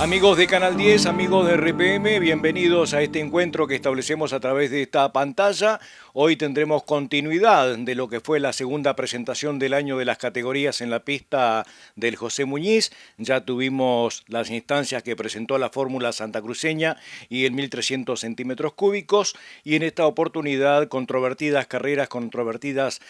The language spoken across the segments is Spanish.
Amigos de Canal 10, amigos de RPM, bienvenidos a este encuentro que establecemos a través de esta pantalla. Hoy tendremos continuidad de lo que fue la segunda presentación del año de las categorías en la pista del José Muñiz. Ya tuvimos las instancias que presentó la Fórmula santacruceña y el 1300 centímetros cúbicos. Y en esta oportunidad, controvertidas carreras, controvertidas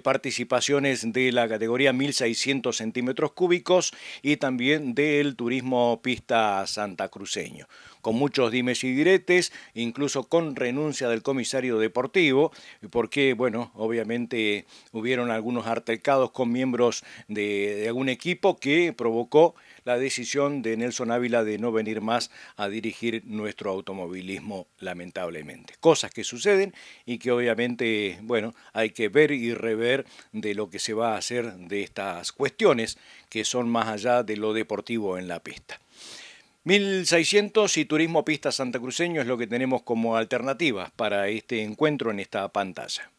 participaciones de la categoría 1600 centímetros cúbicos y también del turismo pista santacruceño, con muchos dimes y diretes, incluso con renuncia del comisario deportivo, porque, bueno, obviamente hubieron algunos altercados con miembros de algún equipo que provocó la decisión de Nelson Ávila de no venir más a dirigir nuestro automovilismo, lamentablemente. Cosas que suceden y que obviamente, bueno, hay que ver y rever de lo que se va a hacer de estas cuestiones que son más allá de lo deportivo en la pista. 1600 y turismo pista santacruceño es lo que tenemos como alternativas para este encuentro en esta pantalla.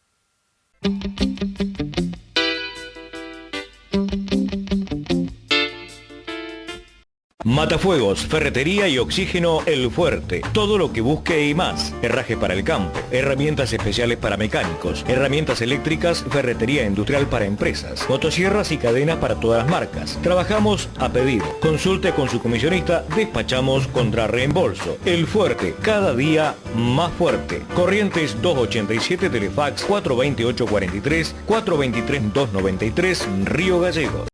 Matafuegos, ferretería y oxígeno El Fuerte. Todo lo que busque y más. Herraje para el campo, herramientas especiales para mecánicos, herramientas eléctricas, ferretería industrial para empresas, motosierras y cadenas para todas las marcas. Trabajamos a pedido. Consulte con su comisionista, despachamos contra reembolso. El Fuerte, cada día más fuerte. Corrientes 287, Telefax 428-43, 423-293, Río Gallegos.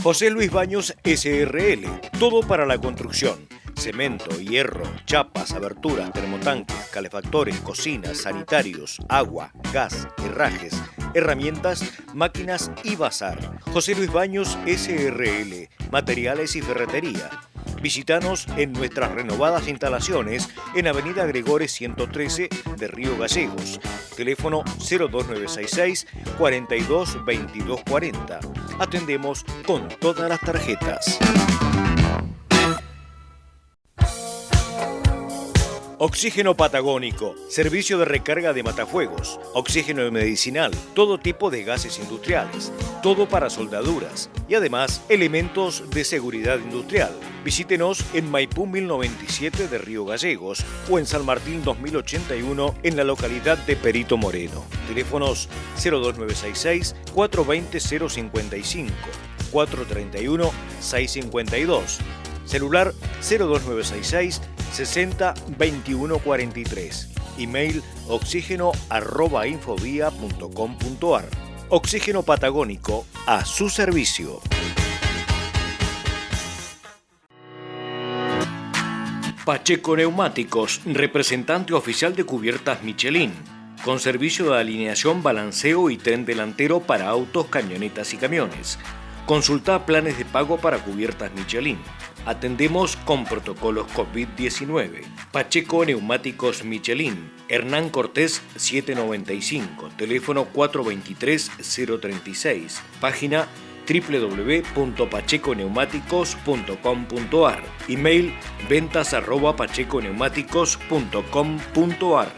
José Luis Baños SRL, todo para la construcción. Cemento, hierro, chapas, aberturas, termotanques, calefactores, cocinas, sanitarios, agua, gas, herrajes, herramientas, máquinas y bazar. José Luis Baños SRL, materiales y ferretería. Visítanos en nuestras renovadas instalaciones en Avenida Gregores 113 de Río Gallegos. Teléfono 02966 42 22 40. Atendemos con todas las tarjetas. Oxígeno Patagónico, servicio de recarga de matafuegos, oxígeno medicinal, todo tipo de gases industriales, todo para soldaduras y además elementos de seguridad industrial. Visítenos en Maipú 1097 de Río Gallegos o en San Martín 2081 en la localidad de Perito Moreno. Teléfonos 02966 420 055, 431 652. Celular 02966 60 21 43. Email oxígeno@infovia.com.ar. Oxígeno Patagónico, a su servicio. Pacheco Neumáticos, representante oficial de cubiertas Michelin, con servicio de alineación, balanceo y tren delantero para autos, camionetas y camiones. Consulta planes de pago para cubiertas Michelin. Atendemos con protocolos COVID-19. Pacheco Neumáticos Michelin, Hernán Cortés 795, teléfono 423-036, página www.pacheconeumáticos.com.ar, email ventas@pacheconeumáticos.com.ar.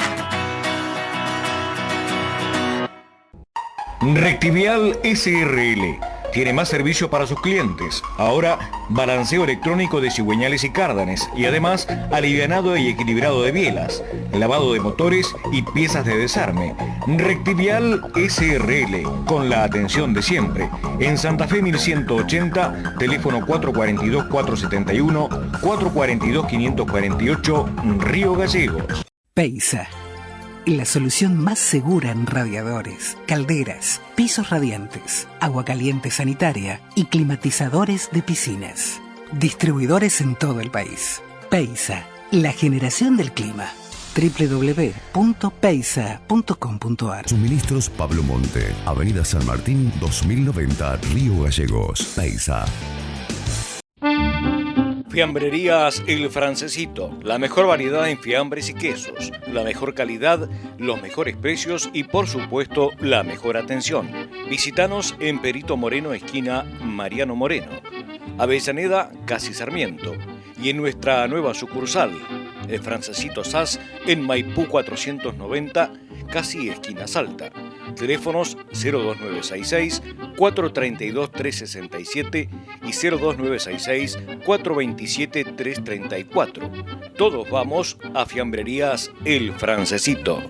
Rectivial SRL. Tiene más servicio para sus clientes. Ahora, balanceo electrónico de cigüeñales y cárdanes y además alivianado y equilibrado de bielas, lavado de motores y piezas de desarme. Rectivial SRL, con la atención de siempre. En Santa Fe 1180, teléfono 442-471, 442-548, Río Gallegos. Peisa, la solución más segura en radiadores, calderas, pisos radiantes, agua caliente sanitaria y climatizadores de piscinas. Distribuidores en todo el país. Peisa, la generación del clima. www.peisa.com.ar. Suministros Pablo Monte, Avenida San Martín 2090, Río Gallegos. Peisa. Fiambrerías El Francesito, la mejor variedad en fiambres y quesos, la mejor calidad, los mejores precios y por supuesto la mejor atención. Visítanos en Perito Moreno, esquina Mariano Moreno, Avellaneda, casi Sarmiento, y en nuestra nueva sucursal, El Francesito SAS, en Maipú 490, casi esquina Salta. Teléfonos 02966 432 367 y 02966 427 334. Todos vamos a Fiambrerías El Francesito.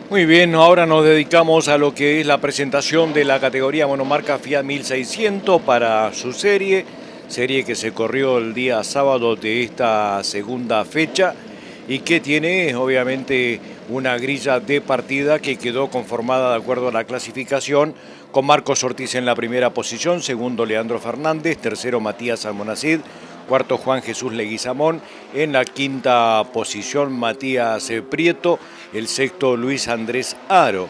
Muy bien, ahora nos dedicamos a lo que es la presentación de la categoría monomarca Fiat 1600 para su serie que se corrió el día sábado de esta segunda fecha y que tiene obviamente una grilla de partida que quedó conformada de acuerdo a la clasificación, con Marcos Ortiz en la primera posición, segundo Leandro Fernández, tercero Matías Almonacid, cuarto Juan Jesús Leguizamón, en la quinta posición Matías Prieto, el sexto Luis Andrés Aro,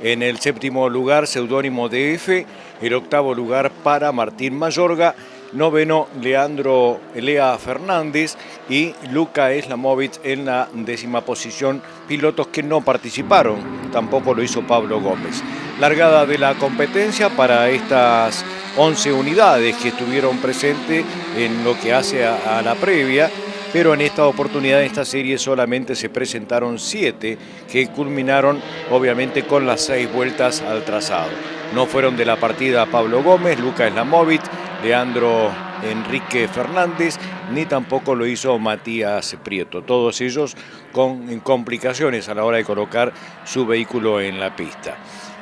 en el séptimo lugar Seudónimo DF, el octavo lugar para Martín Mayorga, noveno Leandro Elea Fernández y Luka Slamovic en la décima posición, pilotos que no participaron, tampoco lo hizo Pablo Gómez. Largada de la competencia para estas 11 unidades que estuvieron presentes en lo que hace a la previa, pero en esta oportunidad, en esta serie, solamente se presentaron 7 que culminaron obviamente con las 6 vueltas al trazado. No fueron de la partida Pablo Gómez, Luka Slamovic, Leandro Enrique Fernández, ni tampoco lo hizo Matías Prieto. Todos ellos con complicaciones a la hora de colocar su vehículo en la pista.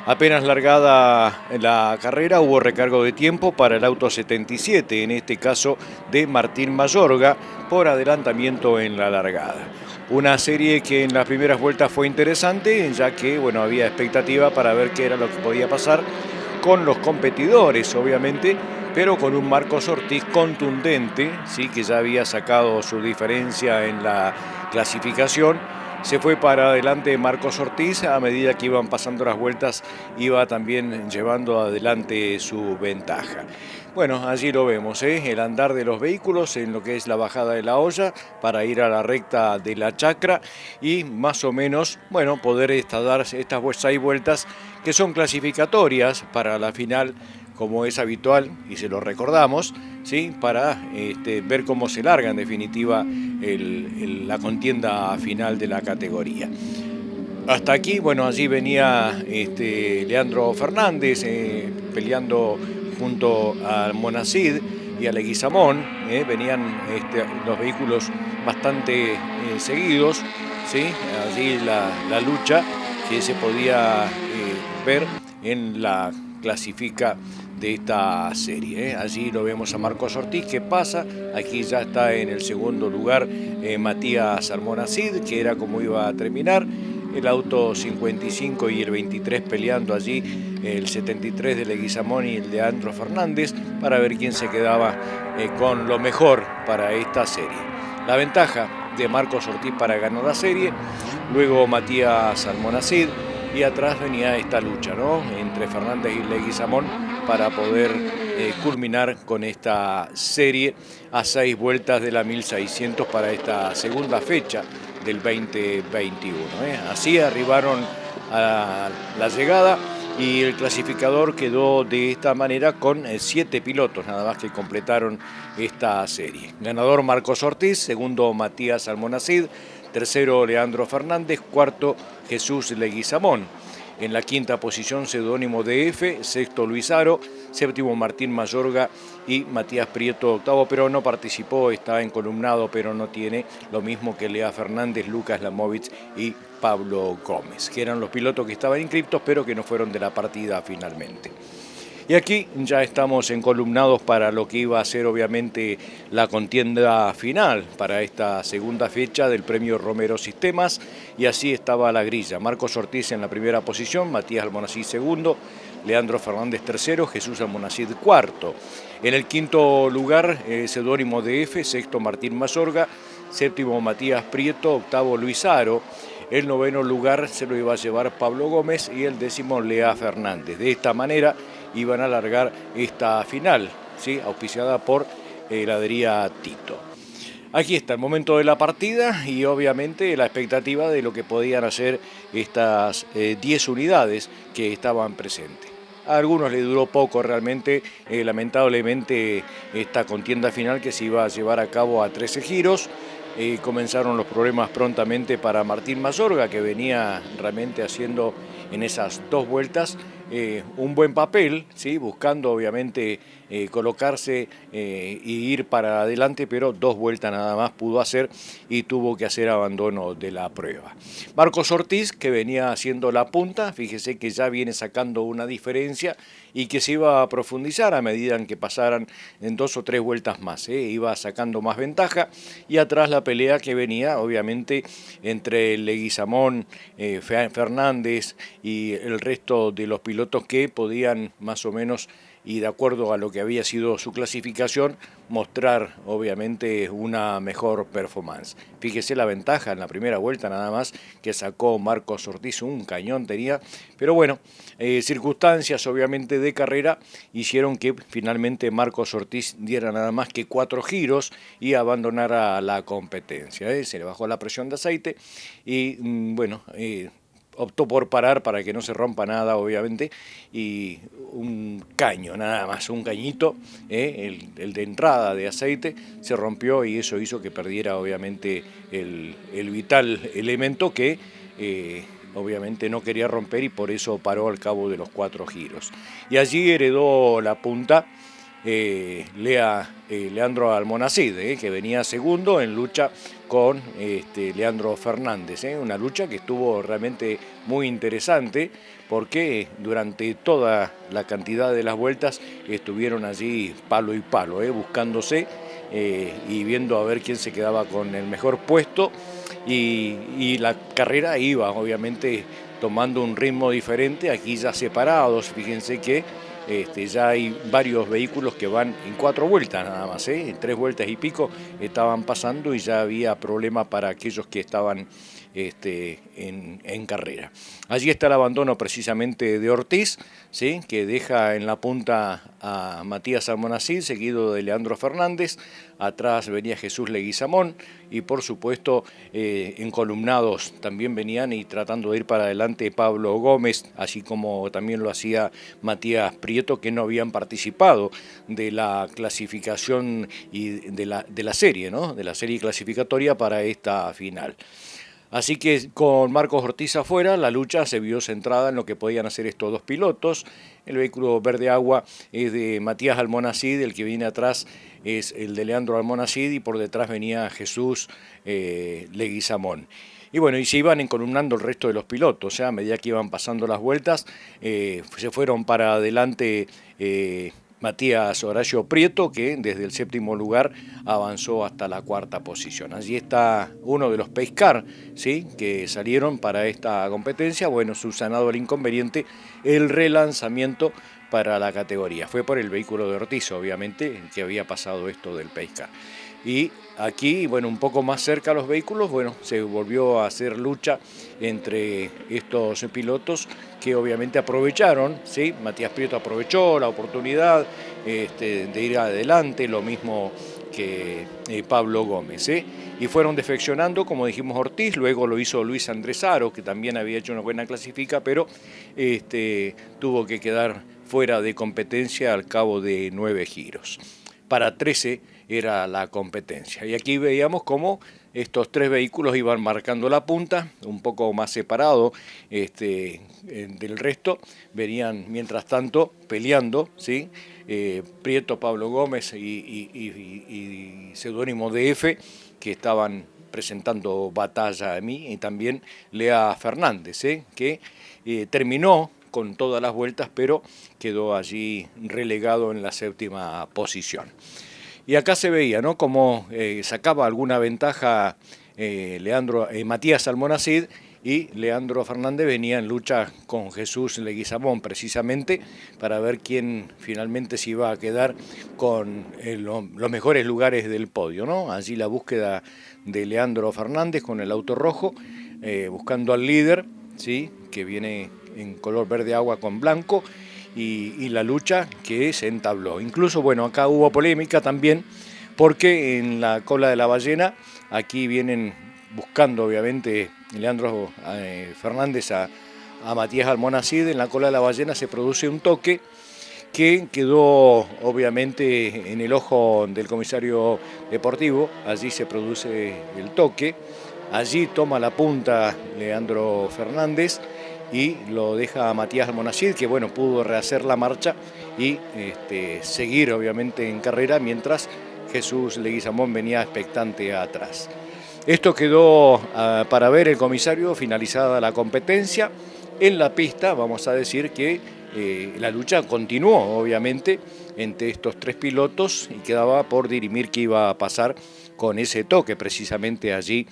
Apenas largada la carrera, hubo recargo de tiempo para el auto 77, en este caso de Martín Mayorga, por adelantamiento en la largada. Una serie que en las primeras vueltas fue interesante, ya que había expectativa para ver qué era lo que podía pasar con los competidores, obviamente, pero con un Marcos Ortiz contundente, sí, que ya había sacado su diferencia en la clasificación. Se fue para adelante Marcos Ortiz, a medida que iban pasando las vueltas iba también llevando adelante su ventaja. Bueno, allí lo vemos, el andar de los vehículos en lo que es la bajada de la olla para ir a la recta de la chacra y más o menos, poder dar estas 6 vueltas que son clasificatorias para la final, como es habitual, y se lo recordamos, ¿sí? Para ver cómo se larga en definitiva la contienda final de la categoría. Hasta aquí, allí venía Leandro Fernández peleando junto a Almonacid y a Leguizamón, venían los vehículos bastante seguidos, ¿sí? Allí la lucha que se podía ver en la clasifica de esta serie. Allí lo vemos a Marcos Ortiz que pasa, aquí ya está en el segundo lugar Matías Almonacid, que era como iba a terminar, el auto 55 y el 23 peleando allí, el 73 de Leguizamón y el de Leandro Fernández, para ver quién se quedaba con lo mejor para esta serie. La ventaja de Marcos Ortiz para ganar la serie, luego Matías Almonacid, y atrás venía esta lucha, entre Fernández y Leguizamón para poder culminar con esta serie a 6 vueltas de la 1600 para esta segunda fecha del 2021. Así arribaron a la llegada y el clasificador quedó de esta manera con 7 pilotos nada más que completaron esta serie. Ganador Marcos Ortiz, segundo Matías Almonacid, tercero Leandro Fernández, cuarto Jesús Leguizamón. En la quinta posición Seudónimo DF, sexto Luis Aro, séptimo Martín Mayorga y Matías Prieto octavo, pero no participó, está encolumnado, pero no tiene lo mismo que Lea Fernández, Luka Slamovic y Pablo Gómez, que eran los pilotos que estaban inscriptos, pero que no fueron de la partida finalmente. Y aquí ya estamos encolumnados para lo que iba a ser obviamente la contienda final para esta segunda fecha del premio Romero Sistemas, y así estaba la grilla. Marcos Ortiz en la primera posición, Matías Almonacid segundo, Leandro Fernández tercero, Jesús Almonacid cuarto. En el quinto lugar, Seudónimo DF, sexto Martín Mayorga, séptimo Matías Prieto, octavo Luis Aro. El noveno lugar se lo iba a llevar Pablo Gómez y el décimo Lea Fernández. De esta manera iban a alargar esta final, ¿sí? Auspiciada por Heladería Tito. Aquí está el momento de la partida y obviamente la expectativa de lo que podían hacer estas 10 unidades que estaban presentes. A algunos le duró poco realmente, lamentablemente esta contienda final que se iba a llevar a cabo a 13 giros. Comenzaron los problemas prontamente para Martín Mayorga, que venía realmente haciendo en esas 2 vueltas un buen papel, ¿sí? Buscando obviamente colocarse y ir para adelante, pero 2 vueltas nada más pudo hacer y tuvo que hacer abandono de la prueba. Marcos Ortiz, que venía haciendo la punta, fíjese que ya viene sacando una diferencia y que se iba a profundizar a medida en que pasaran en 2 o 3 vueltas más, iba sacando más ventaja, y atrás la pelea que venía obviamente entre Leguizamón, Fernández y el resto de los pilotos que podían más o menos, y de acuerdo a lo que había sido su clasificación, mostrar obviamente una mejor performance. Fíjese la ventaja en la primera vuelta nada más que sacó Marcos Ortiz, un cañón tenía, pero bueno, circunstancias obviamente de carrera hicieron que finalmente Marcos Ortiz diera nada más que 4 giros y abandonara la competencia. Se le bajó la presión de aceite y bueno, optó por parar para que no se rompa nada, obviamente, y un caño, nada más, un cañito, el de entrada de aceite, se rompió y eso hizo que perdiera, obviamente, el vital elemento que obviamente no quería romper y por eso paró al cabo de los 4 giros. Y allí heredó la punta Leandro Almonacid, que venía segundo en lucha con Leandro Fernández, una lucha que estuvo realmente muy interesante porque durante toda la cantidad de las vueltas estuvieron allí palo y palo, buscándose y viendo a ver quién se quedaba con el mejor puesto, y la carrera iba obviamente tomando un ritmo diferente, aquí ya separados, fíjense que ya hay varios vehículos que van en 4 vueltas nada más, en 3 vueltas y pico estaban pasando y ya había problema para aquellos que estaban en carrera. Allí está el abandono precisamente de Ortiz, ¿sí? Que deja en la punta a Matías Almonacid, seguido de Leandro Fernández. Atrás venía Jesús Leguizamón y por supuesto encolumnados también venían y tratando de ir para adelante Pablo Gómez, así como también lo hacía Matías Prieto, que no habían participado de la clasificación y de la serie, ¿no? De la serie clasificatoria para esta final. Así que con Marcos Ortiz afuera, la lucha se vio centrada en lo que podían hacer estos 2 pilotos. El vehículo verde agua es de Matías Almonacid, el que viene atrás es el de Leandro Almonacid y por detrás venía Jesús Leguizamón. Y bueno, y se iban encolumnando el resto de los pilotos, a medida que iban pasando las vueltas, se fueron para adelante Matías Horacio Prieto, que desde el 7º lugar avanzó hasta la 4ª posición. Allí está uno de los Pace Car, ¿sí? Que salieron para esta competencia. Bueno, subsanado el inconveniente, el relanzamiento para la categoría. Fue por el vehículo de Ortiz, obviamente, que había pasado esto del Pace Car. Y aquí, bueno, un poco más cerca a los vehículos, bueno, se volvió a hacer lucha entre estos pilotos que obviamente aprovecharon, ¿sí? Matías Prieto aprovechó la oportunidad de ir adelante, lo mismo que Pablo Gómez, y fueron defeccionando, como dijimos, Ortiz, luego lo hizo Luis Andrés Aro, que también había hecho una buena clasifica, pero tuvo que quedar fuera de competencia al cabo de 9 giros. Para 13 era la competencia. Y aquí veíamos cómo estos 3 vehículos iban marcando la punta, un poco más separado del resto. Venían, mientras tanto, peleando, ¿sí? Prieto, Pablo Gómez y Seudónimo DF, que estaban presentando batalla a mí, y también Lea Fernández, que terminó con todas las vueltas, pero quedó allí relegado en la 7ª posición. Y acá se veía, ¿no?, cómo sacaba alguna ventaja Matías Almonacid, y Leandro Fernández venía en lucha con Jesús Leguizamón, precisamente para ver quién finalmente se iba a quedar con los mejores lugares del podio, ¿no? Allí la búsqueda de Leandro Fernández con el auto rojo, buscando al líder, ¿sí?, que viene en color verde agua con blanco, y la lucha que se entabló. Incluso, bueno, acá hubo polémica también, porque en la cola de la ballena, aquí vienen buscando obviamente Leandro Fernández a a Matías Almonacid, en la cola de la ballena se produce un toque que quedó obviamente en el ojo del comisario deportivo. Allí se produce el toque, allí toma la punta Leandro Fernández y lo deja a Matías Almonacid, que bueno, pudo rehacer la marcha y seguir obviamente en carrera, mientras Jesús Leguizamón venía expectante atrás. Esto quedó para ver el comisario finalizada la competencia. En la pista vamos a decir que la lucha continuó obviamente entre estos tres pilotos y quedaba por dirimir qué iba a pasar con ese toque precisamente allí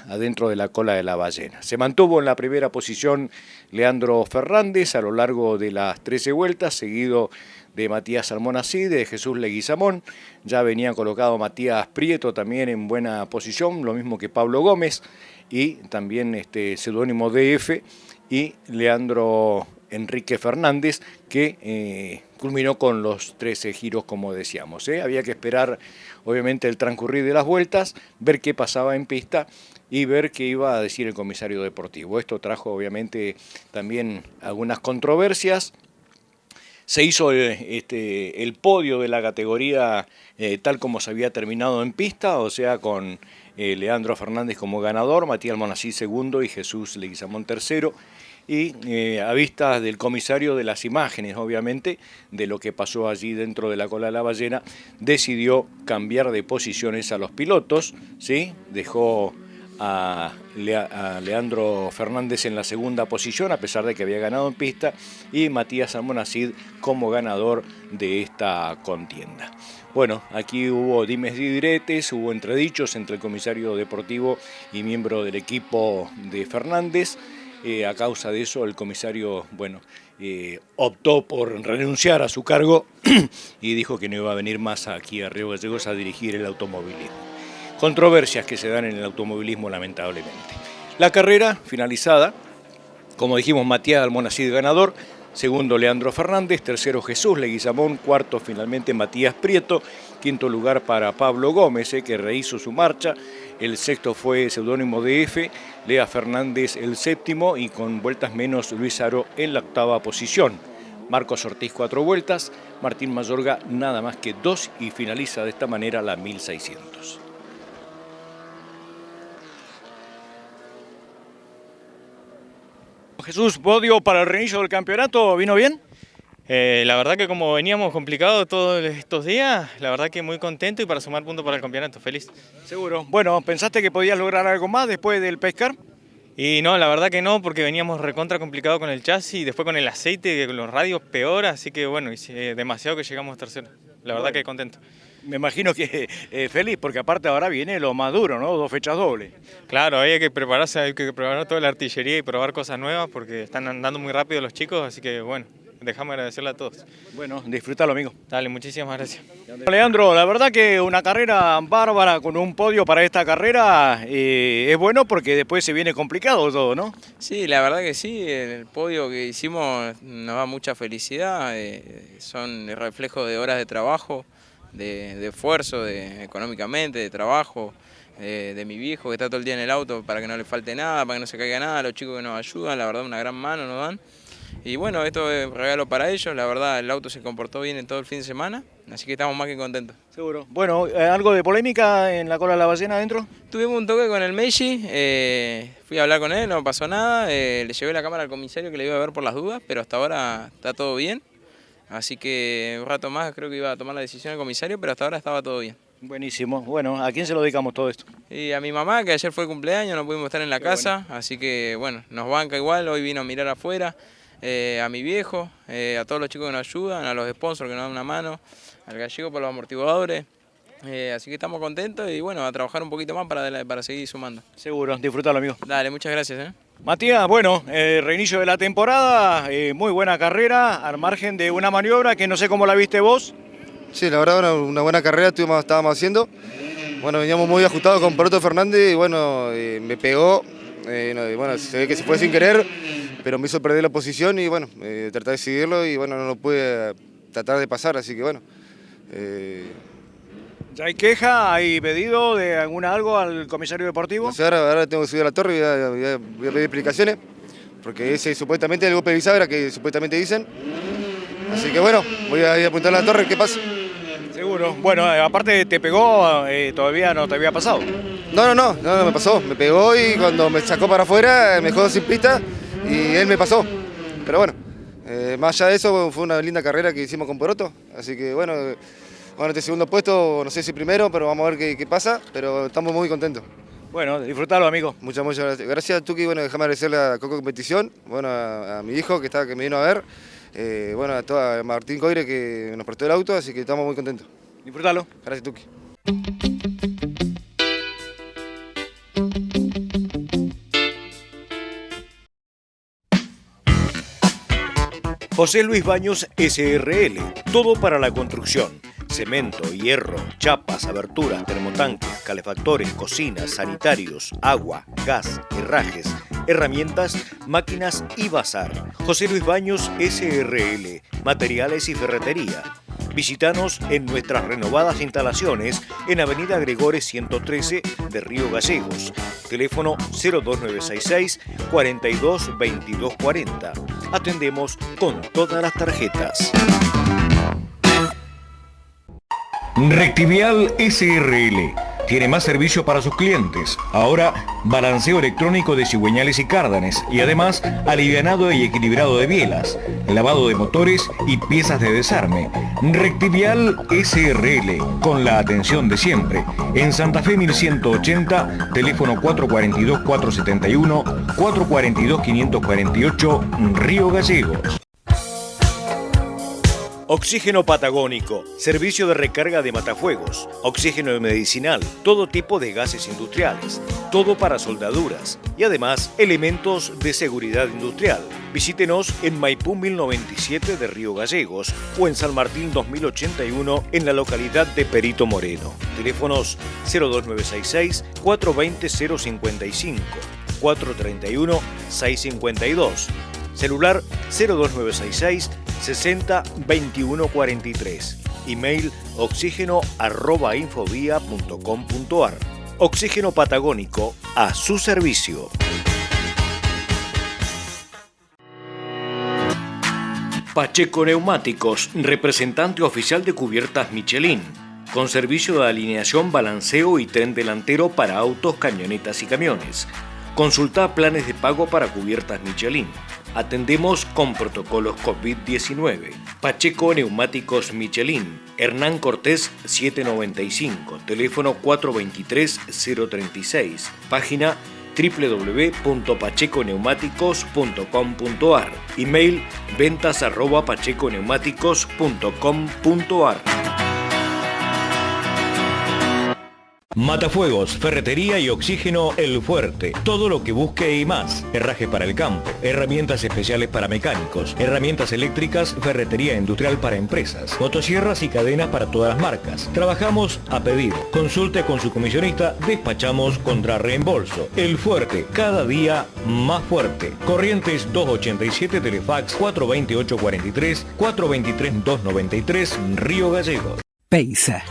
adentro de la cola de la ballena. Se mantuvo en la primera posición Leandro Fernández a lo largo de las 13 vueltas, seguido de Matías Almonacid, de Jesús Leguizamón. Ya venía colocado Matías Prieto también en buena posición, lo mismo que Pablo Gómez, y también seudónimo DF, y Leandro Enrique Fernández, que culminó con los 13 giros, como decíamos. Había que esperar, obviamente, el transcurrir de las vueltas, ver qué pasaba en pista y ver qué iba a decir el comisario deportivo. Esto trajo, obviamente, también algunas controversias. Se hizo el podio de la categoría tal como se había terminado en pista, o sea, con Leandro Fernández como ganador, Matías Almonacid segundo y Jesús Leguizamón tercero. Y a vista del comisario, de las imágenes, obviamente, de lo que pasó allí dentro de la cola de la ballena, decidió cambiar de posiciones a los pilotos, ¿sí? Dejó a Leandro Fernández en la segunda posición, a pesar de que había ganado en pista, y Matías Almonacid como ganador de esta contienda. Bueno, aquí hubo dimes y diretes, hubo entredichos entre el comisario deportivo y miembro del equipo de Fernández. A causa de eso, el comisario, optó por renunciar a su cargo y dijo que no iba a venir más aquí a Río Gallegos a dirigir el automovilismo. Controversias que se dan en el automovilismo, lamentablemente. La carrera finalizada, como dijimos, Matías Almonacid ganador, segundo Leandro Fernández, tercero Jesús Leguizamón, cuarto finalmente Matías Prieto, quinto lugar para Pablo Gómez, que rehizo su marcha, el sexto fue seudónimo DF, Lea Fernández el séptimo y con vueltas menos Luis Aro en la octava posición. Marcos Ortiz 4 vueltas, Martín Mayorga nada más que 2 y finaliza de esta manera la 1600. Jesús, podio para el reinicio del campeonato, ¿vino bien? La verdad que como veníamos complicados todos estos días, la verdad que muy contento y para sumar puntos para el campeonato, feliz. Seguro. Bueno, ¿pensaste que podías lograr algo más después del pescar? Y no, la verdad que no, porque veníamos recontra complicado con el chasis y después con el aceite, con los radios peor, así que bueno, hice demasiado que llegamos tercero. La verdad que contento. Me imagino que feliz, porque aparte ahora viene lo más duro, ¿no? 2 fechas dobles. Claro, hay que prepararse, hay que preparar toda la artillería y probar cosas nuevas porque están andando muy rápido los chicos, así que bueno, dejame agradecerle a todos. Bueno, disfrútalo, amigo. Dale, muchísimas gracias. Leandro, la verdad que una carrera bárbara con un podio para esta carrera es bueno porque después se viene complicado todo, ¿no? Sí, la verdad que sí, el podio que hicimos nos da mucha felicidad, son el reflejo de horas de trabajo, de esfuerzo, económicamente, de trabajo, de mi viejo que está todo el día en el auto para que no le falte nada, para que no se caiga nada, los chicos que nos ayudan, la verdad una gran mano nos dan. Y bueno, esto es un regalo para ellos, la verdad el auto se comportó bien en todo el fin de semana, así que estamos más que contentos. Seguro. Bueno, ¿algo de polémica en la cola de la ballena adentro? Tuvimos un toque con el Meiji, fui a hablar con él, no pasó nada, le llevé la cámara al comisario que le iba a ver por las dudas, pero hasta ahora está todo bien. Así que un rato más creo que iba a tomar la decisión el comisario, pero hasta ahora estaba todo bien. Buenísimo. Bueno, ¿a quién se lo dedicamos todo esto? Y a mi mamá, que ayer fue el cumpleaños, no pudimos estar en la casa, así que bueno, nos banca igual, hoy vino a mirar afuera. A mi viejo, a todos los chicos que nos ayudan, a los sponsors que nos dan una mano, al gallego por los amortiguadores. Así que estamos contentos y bueno, a trabajar un poquito más para seguir sumando. Seguro, disfrutalo, amigo. Dale, muchas gracias. Matías, bueno, reinicio de la temporada, muy buena carrera, al margen de una maniobra que no sé cómo la viste vos. Sí, la verdad una buena carrera estábamos haciendo. Bueno, veníamos muy ajustados con Poroto Fernández y bueno, me pegó. Bueno, se ve que se fue sin querer, pero me hizo perder la posición y bueno, traté de seguirlo y bueno, no lo pude tratar de pasar, así que bueno. ¿Ya hay queja, hay pedido de algo al comisario deportivo? No sé, ahora tengo que subir a la torre y voy a pedir explicaciones, porque ese supuestamente el golpe de bisagra que supuestamente dicen. Así que bueno, voy a ir a apuntar a la torre, ¿qué pasa? Seguro. Bueno, aparte te pegó, todavía no te había pasado. No, me pasó. Me pegó y cuando me sacó para afuera me dejó sin pista y él me pasó. Pero bueno, más allá de eso fue una linda carrera que hicimos con Poroto. Así que bueno, este segundo puesto, no sé si primero, pero vamos a ver qué pasa. Pero estamos muy contentos. Bueno, disfrutalo, amigo. Muchas gracias. Gracias, Tuki. Bueno, déjame agradecerle a Coco Competición, bueno, a mi hijo que me vino a ver. Bueno, a Martín Coire que nos prestó el auto, así que estamos muy contentos. Disfrútalo. Gracias, Tuki. José Luis Baños SRL, todo para la construcción. Cemento, hierro, chapas, aberturas, termotanques, calefactores, cocinas, sanitarios, agua, gas, herrajes, herramientas, máquinas y bazar. José Luis Baños SRL, materiales y ferretería. Visítanos en nuestras renovadas instalaciones en Avenida Gregores 113 de Río Gallegos. Teléfono 02966 42 22 40. Atendemos con todas las tarjetas. Rectivial SRL tiene más servicio para sus clientes. Ahora, balanceo electrónico de cigüeñales y cárdanes y además alivianado y equilibrado de bielas, lavado de motores y piezas de desarme. Rectivial SRL, con la atención de siempre. En Santa Fe 1180, teléfono 442-471, 442-548, Río Gallegos. Oxígeno Patagónico, servicio de recarga de matafuegos, oxígeno medicinal, todo tipo de gases industriales, todo para soldaduras y además elementos de seguridad industrial. Visítenos en Maipú 1097 de Río Gallegos o en San Martín 2081 en la localidad de Perito Moreno. Teléfonos 02966 420 055, 431 652. Celular 02966 60 21 43. Email oxígeno@infovía.com.ar. Oxígeno Patagónico, a su servicio. Pacheco Neumáticos, representante oficial de cubiertas Michelin, con servicio de alineación, balanceo y tren delantero para autos, camionetas y camiones. Consulta planes de pago para cubiertas Michelin. Atendemos con protocolos COVID-19. Pacheco Neumáticos Michelin, Hernán Cortés 795, teléfono 423-036, página www.pacheconeumáticos.com.ar, email ventas@pacheconeumáticos.com.ar. Matafuegos, ferretería y oxígeno El Fuerte. Todo lo que busque y más. Herraje para el campo, herramientas especiales para mecánicos, herramientas eléctricas, ferretería industrial para empresas, motosierras y cadenas para todas las marcas. Trabajamos a pedido. Consulte con su comisionista, despachamos contra reembolso. El Fuerte, cada día más fuerte. Corrientes 287, Telefax 428-43, 423-293, Río Gallegos. Peisa,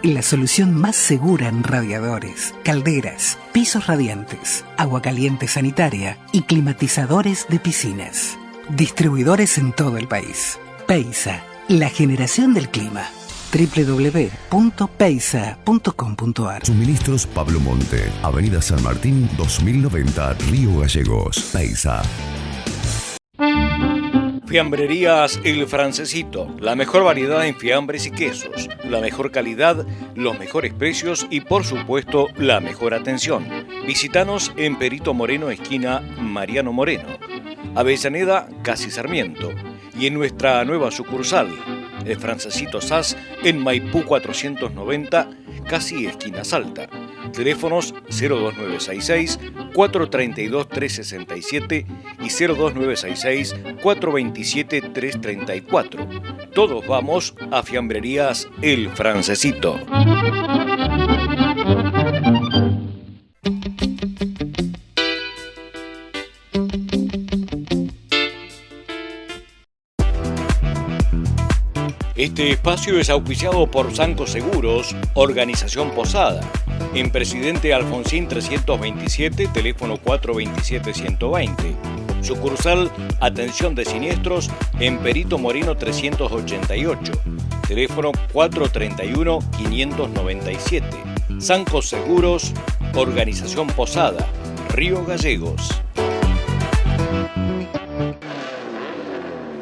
la solución más segura en radiadores, calderas, pisos radiantes, agua caliente sanitaria y climatizadores de piscinas. Distribuidores en todo el país. Peisa, la generación del clima. www.peisa.com.ar. Suministros Pablo Monte, Avenida San Martín 2090, Río Gallegos. Peisa. Fiambrerías El Francesito, la mejor variedad en fiambres y quesos, la mejor calidad, los mejores precios y por supuesto la mejor atención. Visítanos en Perito Moreno, esquina Mariano Moreno, Avellaneda, casi Sarmiento, y en nuestra nueva sucursal, El Francesito SAS, en Maipú 490, casi esquina Salta. Teléfonos 02966 432 367 y 02966 427 334. Todos vamos a Fiambrerías El Francesito. Este espacio es auspiciado por Sanco Seguros, Organización Posada, en Presidente Alfonsín 327, teléfono 427-120. Sucursal Atención de Siniestros en Perito Moreno 388. Teléfono 431-597. Sancos Seguros, Organización Posada, Río Gallegos.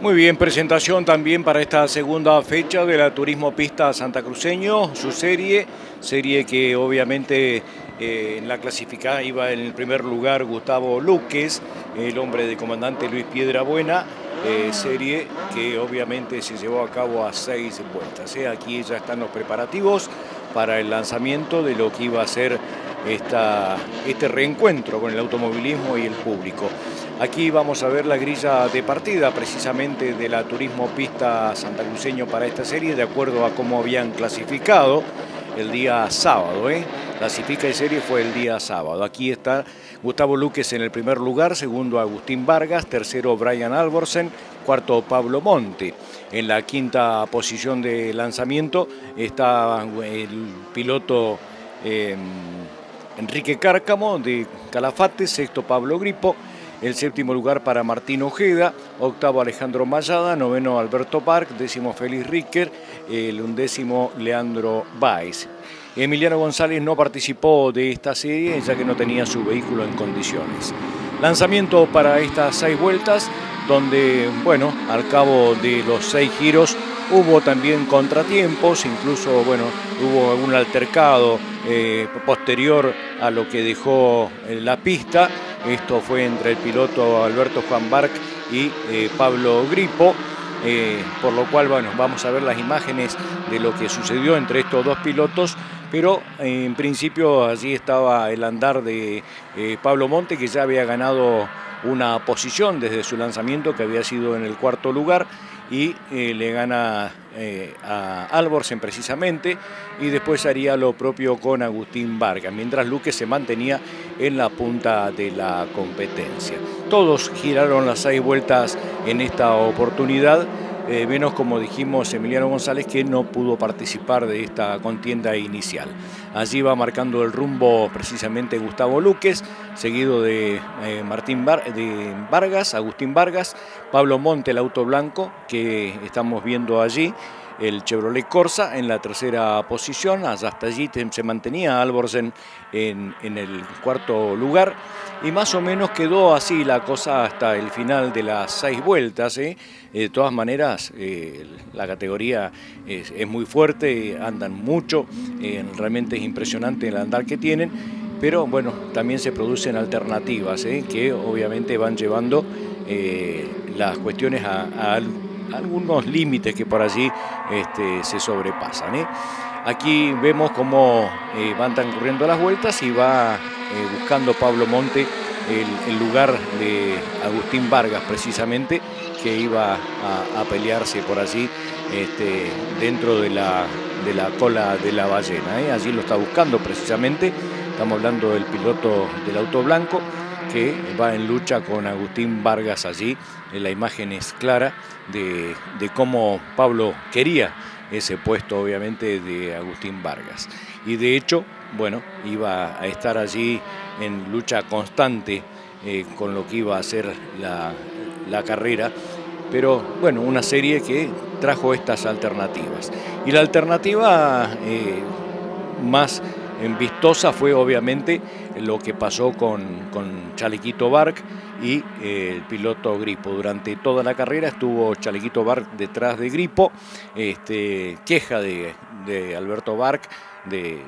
Muy bien, presentación también para esta segunda fecha de la Turismo Pista Santacruceño, su serie que obviamente en la clasificada iba en el primer lugar Gustavo Luques, el hombre de comandante Luis Piedrabuena, serie que obviamente se llevó a cabo a 6 vueltas. Aquí ya están los preparativos para el lanzamiento de lo que iba a ser este reencuentro con el automovilismo y el público. Aquí vamos a ver la grilla de partida precisamente de la Turismo Pista Santacruceño para esta serie, de acuerdo a cómo habían clasificado el día sábado. Clasifica y serie fue el día sábado. Aquí está Gustavo Luques en el primer lugar, segundo Agustín Vargas, tercero Brian Alborsen, cuarto Pablo Monte. En la quinta posición de lanzamiento está el piloto Enrique Cárcamo de Calafate, sexto Pablo Gripo, el séptimo lugar para Martín Ojeda, octavo Alejandro Mayada, noveno Alberto Park, décimo Félix Ricker, el undécimo Leandro Baez. Emiliano González no participó de esta serie ya que no tenía su vehículo en condiciones. Lanzamiento para estas 6 vueltas, donde, bueno, al cabo de los 6 giros hubo también contratiempos, incluso, bueno, hubo un altercado posterior a lo que dejó la pista. Esto fue entre el piloto Alberto Juan Barc y Pablo Gripo, por lo cual, bueno, vamos a ver las imágenes de lo que sucedió entre estos dos pilotos, pero en principio allí estaba el andar de Pablo Monte, que ya había ganado una posición desde su lanzamiento, que había sido en el cuarto lugar, y le gana a Alborsen precisamente, y después haría lo propio con Agustín Vargas, mientras Luque se mantenía en la punta de la competencia. Todos giraron las 6 vueltas en esta oportunidad, menos, como dijimos, Emiliano González, que no pudo participar de esta contienda inicial. Allí va marcando el rumbo precisamente Gustavo Luques, seguido de Vargas, Agustín Vargas, Pablo Monte, el auto blanco que estamos viendo allí, el Chevrolet Corsa en la tercera posición. Hasta allí se mantenía Alborsen en el cuarto lugar, y más o menos quedó así la cosa hasta el final de las 6 vueltas. De todas maneras, la categoría es muy fuerte, andan mucho, realmente es impresionante el andar que tienen, pero bueno, también se producen alternativas que obviamente van llevando las cuestiones a algunos límites que por allí se sobrepasan. Aquí vemos cómo van transcurriendo las vueltas y va buscando Pablo Monte el lugar de Agustín Vargas precisamente, que iba a pelearse por allí dentro de la cola de la ballena. Allí lo está buscando precisamente. Estamos hablando del piloto del auto blanco que va en lucha con Agustín Vargas allí. La imagen es clara de cómo Pablo quería ese puesto, obviamente, de Agustín Vargas. Y de hecho, bueno, iba a estar allí en lucha constante con lo que iba a ser la carrera. Pero bueno, una serie que trajo estas alternativas. Y la alternativa más vistosa fue obviamente lo que pasó con Chalequito Barc y el piloto Gripo. Durante toda la carrera estuvo Chalequito Barc detrás de Gripo, queja de Alberto Barc de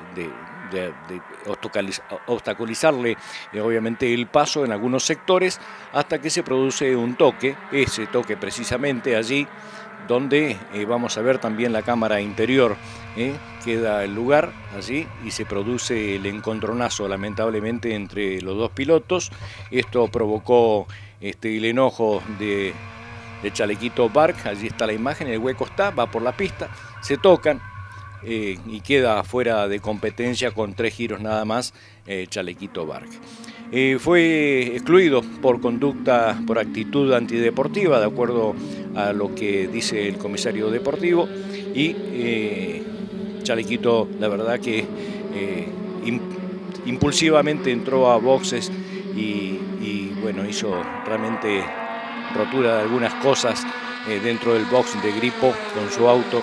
obstaculizarle obviamente el paso en algunos sectores, hasta que se produce un toque, ese toque precisamente allí donde vamos a ver también la cámara interior, queda el lugar allí y se produce el encontronazo lamentablemente entre los dos pilotos. Esto provocó el enojo de Chalequito Barc. Allí está la imagen, el hueco está, va por la pista, se tocan y queda fuera de competencia con 3 giros nada más Chalequito Barc. Fue excluido por conducta, por actitud antideportiva, de acuerdo a lo que dice el comisario deportivo, y Chalequito, la verdad que impulsivamente entró a boxes y bueno, hizo realmente rotura de algunas cosas dentro del box de Gripo con su auto,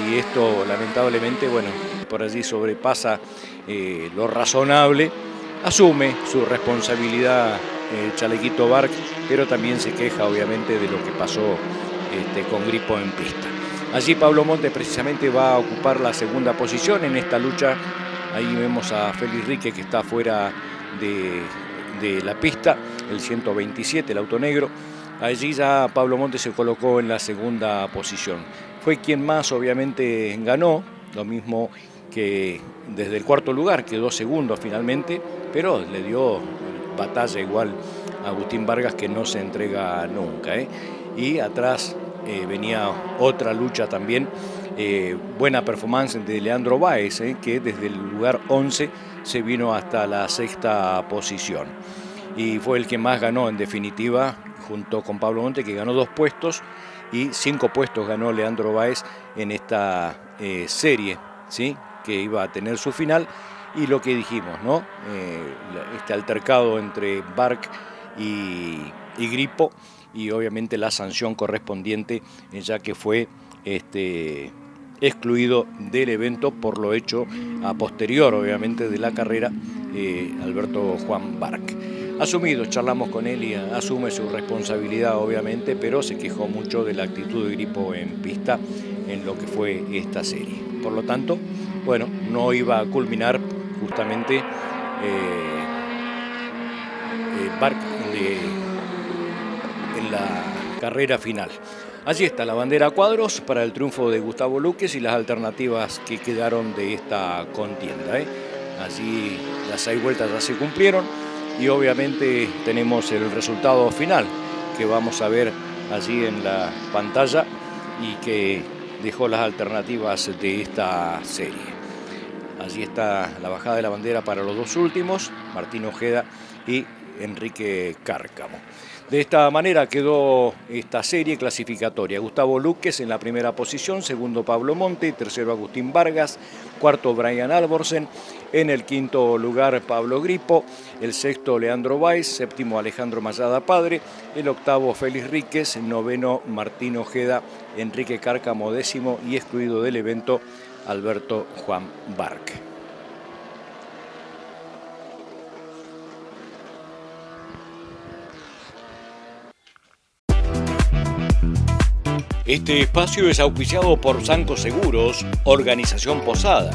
y esto lamentablemente, bueno, por allí sobrepasa lo razonable. Asume su responsabilidad Chalequito Barc, pero también se queja obviamente de lo que pasó con Gripo en pista. Allí Pablo Monte precisamente va a ocupar la segunda posición en esta lucha. Ahí vemos a Félix Rique, que está fuera de la pista, el 127, el auto negro. Allí ya Pablo Monte se colocó en la segunda posición. Fue quien más obviamente ganó, lo mismo que desde el cuarto lugar, quedó segundo finalmente, pero le dio batalla igual a Agustín Vargas, que no se entrega nunca. Y atrás venía otra lucha también, buena performance de Leandro Báez, que desde el lugar 11 se vino hasta la sexta posición. Y fue el que más ganó en definitiva, junto con Pablo Monte, que ganó 2 puestos, y 5 puestos ganó Leandro Báez en esta serie, ¿sí?, que iba a tener su final. Y lo que dijimos, ¿no? Este altercado entre Barc y Gripo, y obviamente la sanción correspondiente, ya que fue excluido del evento por lo hecho a posterior, obviamente, de la carrera, Alberto Juan Barc. Asumido, charlamos con él y asume su responsabilidad, obviamente, pero se quejó mucho de la actitud de Gripo en pista en lo que fue esta serie. Por lo tanto, bueno, no iba a culminar justamente Barc en la carrera final. Allí está la bandera a cuadros para el triunfo de Gustavo Luquez y las alternativas que quedaron de esta contienda. Allí las 6 vueltas ya se cumplieron y obviamente tenemos el resultado final que vamos a ver allí en la pantalla y que dejó las alternativas de esta serie. Allí está la bajada de la bandera para los 2 últimos, Martín Ojeda y Enrique Cárcamo. De esta manera quedó esta serie clasificatoria. Gustavo Luquez en la primera posición, segundo Pablo Monte, tercero Agustín Vargas, cuarto Brian Alborsen, en el quinto lugar Pablo Gripo, el sexto Leandro Báez, séptimo Alejandro Mayada Padre, el octavo Félix Ríquez, noveno Martín Ojeda, Enrique Cárcamo décimo y excluido del evento Alberto Juan Barc. Este espacio es auspiciado por Sanco Seguros, Organización Posada,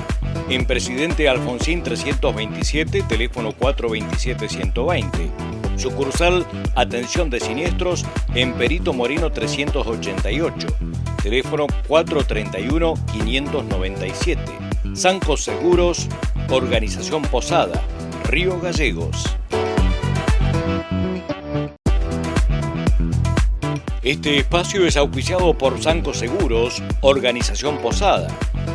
en Presidente Alfonsín 327, teléfono 427-120. Sucursal Atención de Siniestros en Perito Moreno 388, teléfono 431-597. Sanco Seguros, Organización Posada, Río Gallegos. Este espacio es auspiciado por Sanco Seguros, Organización Posada,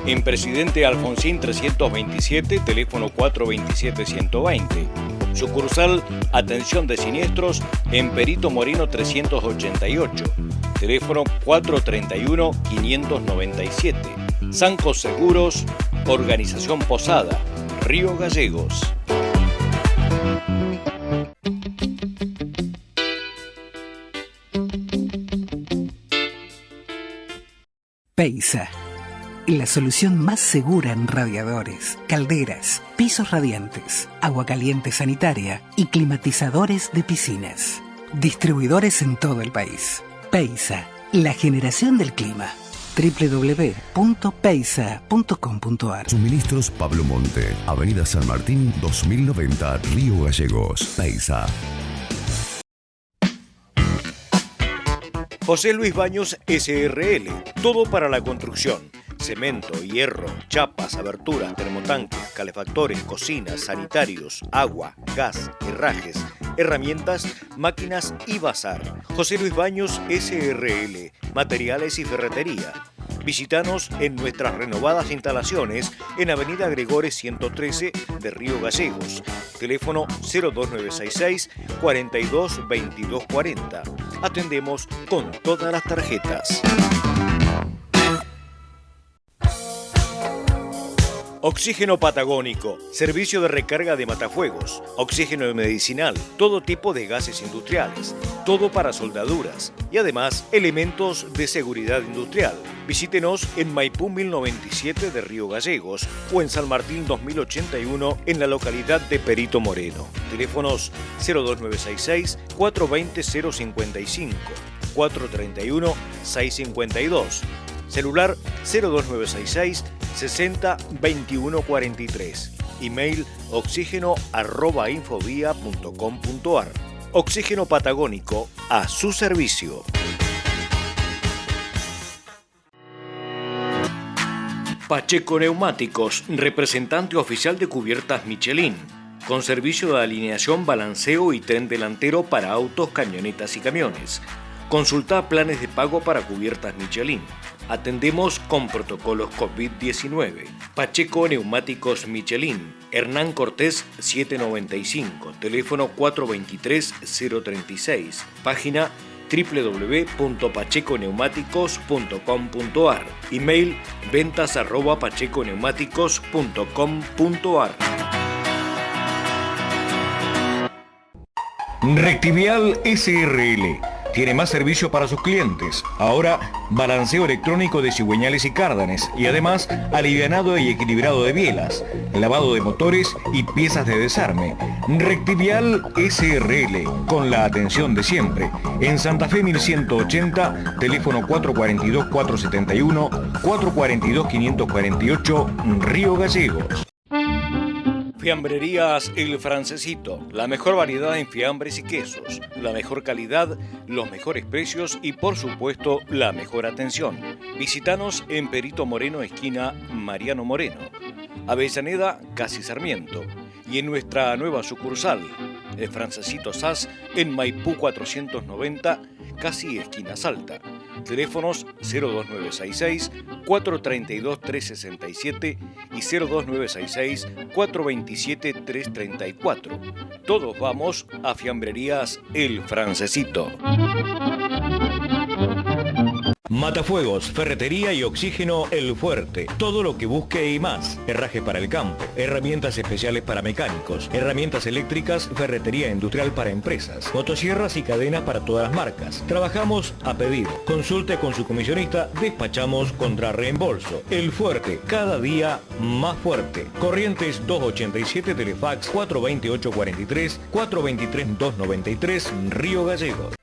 en Presidente Alfonsín 327, teléfono 427-120. Sucursal Atención de Siniestros en Perito Moreno 388, teléfono 431-597. Sanco Seguros, Organización Posada, Río Gallegos. Peisa, la solución más segura en radiadores, calderas, pisos radiantes, agua caliente sanitaria y climatizadores de piscinas. Distribuidores en todo el país. Peisa, la generación del clima. www.peisa.com.ar. Suministros Pablo Monte, Avenida San Martín 2090, Río Gallegos. Peisa. José Luis Baños SRL, todo para la construcción. Cemento, hierro, chapas, aberturas, termotanques, calefactores, cocinas, sanitarios, agua, gas, herrajes, herramientas, máquinas y bazar. José Luis Baños SRL, materiales y ferretería. Visítanos en nuestras renovadas instalaciones en Avenida Gregores 113 de Río Gallegos. Teléfono 02966 42 22 40. Atendemos con todas las tarjetas. Oxígeno Patagónico, servicio de recarga de matafuegos, oxígeno medicinal, todo tipo de gases industriales, todo para soldaduras y además elementos de seguridad industrial. Visítenos en Maipú 1097 de Río Gallegos o en San Martín 2081 en la localidad de Perito Moreno. Teléfonos 02966 420 055, 431 652. Celular 02966 60 21 43. Email oxígeno@infovía.com.ar. Oxígeno Patagónico, a su servicio. Pacheco Neumáticos, representante oficial de cubiertas Michelin, con servicio de alineación, balanceo y tren delantero para autos, camionetas y camiones. Consulta planes de pago para cubiertas Michelin. Atendemos con protocolos COVID-19. Pacheco Neumáticos Michelin, Hernán Cortés 795, teléfono 423-036, página www.pacheconeumáticos.com.ar, email ventas@pacheconeumáticos.com.ar. Rectivial SRL tiene más servicio para sus clientes. Ahora, balanceo electrónico de cigüeñales y cárdanes y además alivianado y equilibrado de bielas, lavado de motores y piezas de desarme. Rectivial SRL, con la atención de siempre. En Santa Fe 1180, teléfono 442-471, 442-548, Río Gallegos. Fiambrerías El Francesito, la mejor variedad en fiambres y quesos, la mejor calidad, los mejores precios y por supuesto la mejor atención. Visítanos en Perito Moreno, esquina Mariano Moreno, Avellaneda, casi Sarmiento, y en nuestra nueva sucursal, El Francesito SAS, en Maipú 490, casi esquina Salta. Teléfonos 02966 432 367 y 02966 427 334. Todos vamos a Fiambrerías El Francesito. Matafuegos, ferretería y oxígeno El Fuerte. Todo lo que busque y más. Herrajes para el campo, herramientas especiales para mecánicos, herramientas eléctricas, ferretería industrial para empresas, motosierras y cadenas para todas las marcas. Trabajamos a pedido. Consulte con su comisionista, despachamos contra reembolso. El Fuerte, cada día más fuerte. Corrientes 287, Telefax 428-43, 423-293, Río Gallegos.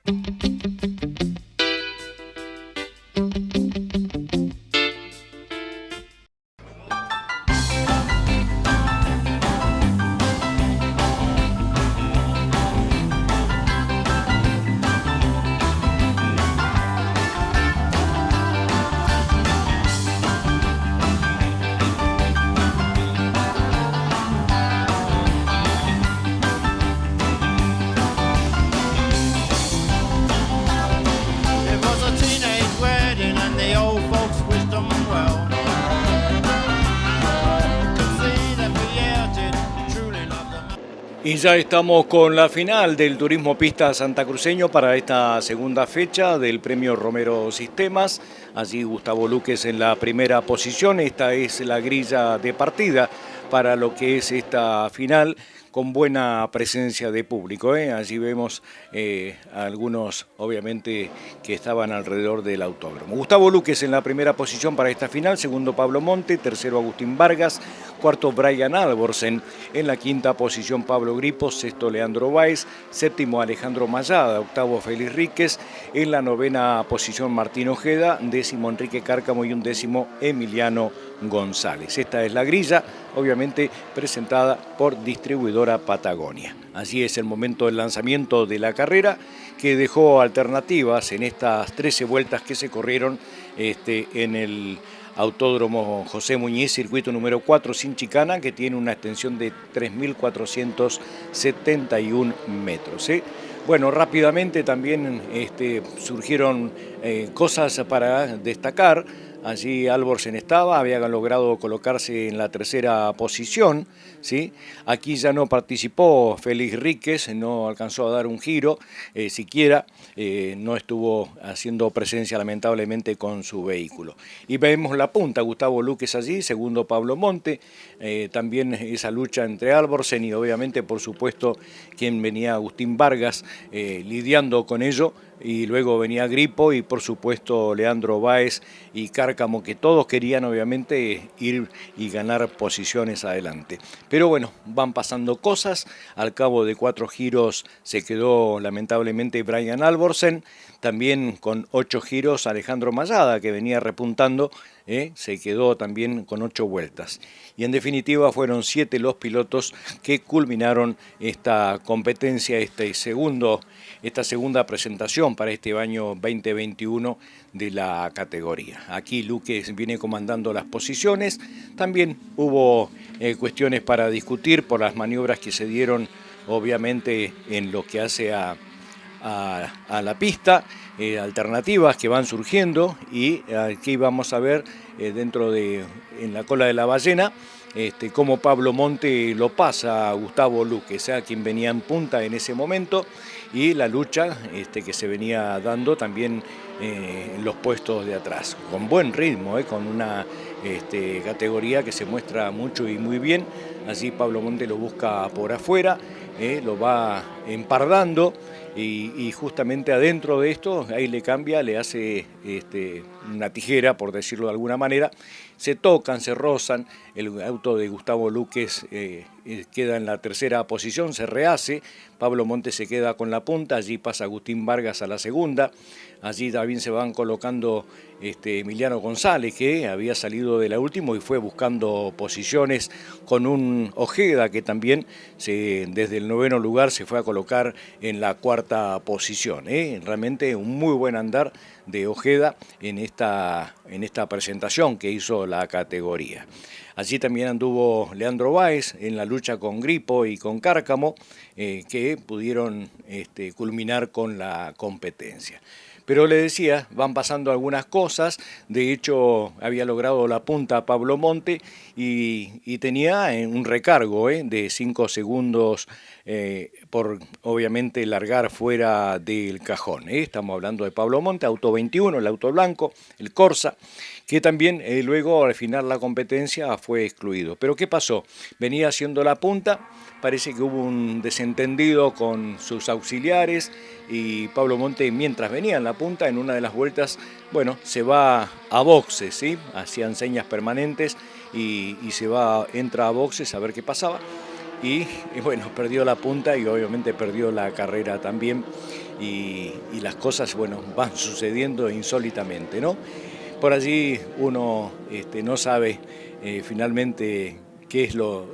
Y ya estamos con la final del Turismo Pista Santacruceño para esta segunda fecha del Premio Romero Sistemas. Allí Gustavo Luquez en la primera posición. Esta es la grilla de partida para lo que es esta final, con buena presencia de público. Allí vemos algunos, obviamente, que estaban alrededor del autódromo. Gustavo Luquez en la primera posición para esta final, segundo Pablo Monte, tercero Agustín Vargas, cuarto Brian Alborsen, en la quinta posición Pablo Gripos, sexto Leandro Báez, séptimo Alejandro Mayada, octavo Félix Ríquez, en la novena posición Martín Ojeda, décimo Enrique Cárcamo y undécimo Emiliano González. Esta es la grilla, obviamente presentada por Distribuidora Patagonia. Así es el momento del lanzamiento de la carrera, que dejó alternativas en estas 13 vueltas que se corrieron en el Autódromo José Muñiz, circuito número 4 sin chicana, que tiene una extensión de 3.471 metros. Bueno, rápidamente también surgieron cosas para destacar. allí Alborsen estaba, había logrado colocarse en la tercera posición, ¿sí? Aquí ya no participó Félix Ríquez, no alcanzó a dar un giro, siquiera no estuvo haciendo presencia lamentablemente con su vehículo. Y vemos la punta, Gustavo Luquez allí, segundo Pablo Monte, también esa lucha entre Alborsen y obviamente por supuesto quien venía Agustín Vargas lidiando con ello, y luego venía Gripo y por supuesto Leandro Báez y Cárcamo, que todos querían obviamente ir y ganar posiciones adelante. Pero bueno, van pasando cosas, al cabo de 4 giros se quedó lamentablemente Brian Alborsen, también con 8 giros Alejandro Mayada, que venía repuntando, se quedó también con 8 vueltas. Y en definitiva fueron 7 los pilotos que culminaron esta competencia, esta segunda presentación para este año 2021 de la categoría. Aquí Luquez viene comandando las posiciones, también hubo cuestiones para discutir por las maniobras que se dieron obviamente en lo que hace a la pista, alternativas que van surgiendo, y aquí vamos a ver en la cola de la ballena cómo Pablo Monte lo pasa a Gustavo Luquez, quien venía en punta en ese momento, y la lucha que se venía dando también en los puestos de atrás, con buen ritmo, con una categoría que se muestra mucho y muy bien. Así Pablo Monte lo busca por afuera, lo va empardando, y justamente adentro de esto, ahí le cambia, le hace una tijera, por decirlo de alguna manera, se tocan, se rozan, el auto de Gustavo Luquez queda en la tercera posición, se rehace, Pablo Monte se queda con la punta, allí pasa Agustín Vargas a la segunda, allí también se van colocando Emiliano González, que había salido de la última y fue buscando posiciones con un Ojeda que también desde el 9º lugar se fue a colocar en la 4ª posición. Realmente un muy buen andar de Ojeda en esta presentación que hizo la categoría. Allí también anduvo Leandro Báez en la lucha con Gripo y con Cárcamo, que pudieron culminar con la competencia. Pero le decía, van pasando algunas cosas. De hecho, había logrado la punta Pablo Monte y tenía un recargo de 5 segundos por obviamente largar fuera del cajón. Estamos hablando de Pablo Monte, auto 21, el auto blanco, el Corsa, que también luego al final la competencia fue excluido. Pero ¿qué pasó? Venía haciendo la punta, parece que hubo un desentendido con sus auxiliares y Pablo Monte, mientras venía en la punta, en una de las vueltas, bueno, se va a boxes, ¿sí? Hacían señas permanentes y entra a boxes a ver qué pasaba. Y bueno, perdió la punta y obviamente perdió la carrera también, y las cosas, bueno, van sucediendo insólitamente, ¿no? Por allí uno no sabe finalmente qué es lo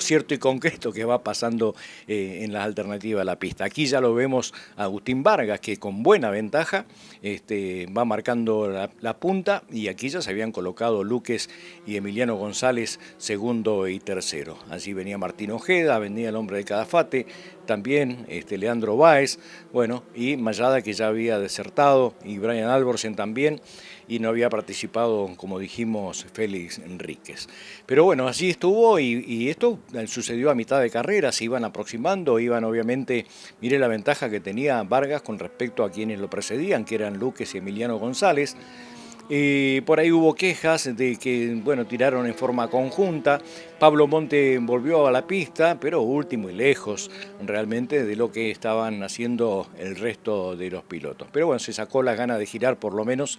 cierto y concreto que va pasando en las alternativas a la pista. Aquí ya lo vemos a Agustín Vargas, que con buena ventaja va marcando la punta, y aquí ya se habían colocado Luquez y Emiliano González segundo y tercero. Allí venía Martín Ojeda, venía el hombre de Cadafate, también Leandro Báez, bueno, y Mayada, que ya había desertado, y Brian Alborsen también, y no había participado, como dijimos, Félix Enríquez. Pero bueno, así estuvo, y esto sucedió a mitad de carrera, se iban aproximando, iban obviamente, mire la ventaja que tenía Vargas con respecto a quienes lo precedían, que eran Luquez y Emiliano González. Por ahí hubo quejas de que, bueno, tiraron en forma conjunta. Pablo Monte volvió a la pista, pero último y lejos realmente de lo que estaban haciendo el resto de los pilotos. Pero bueno, se sacó la gana de girar por lo menos,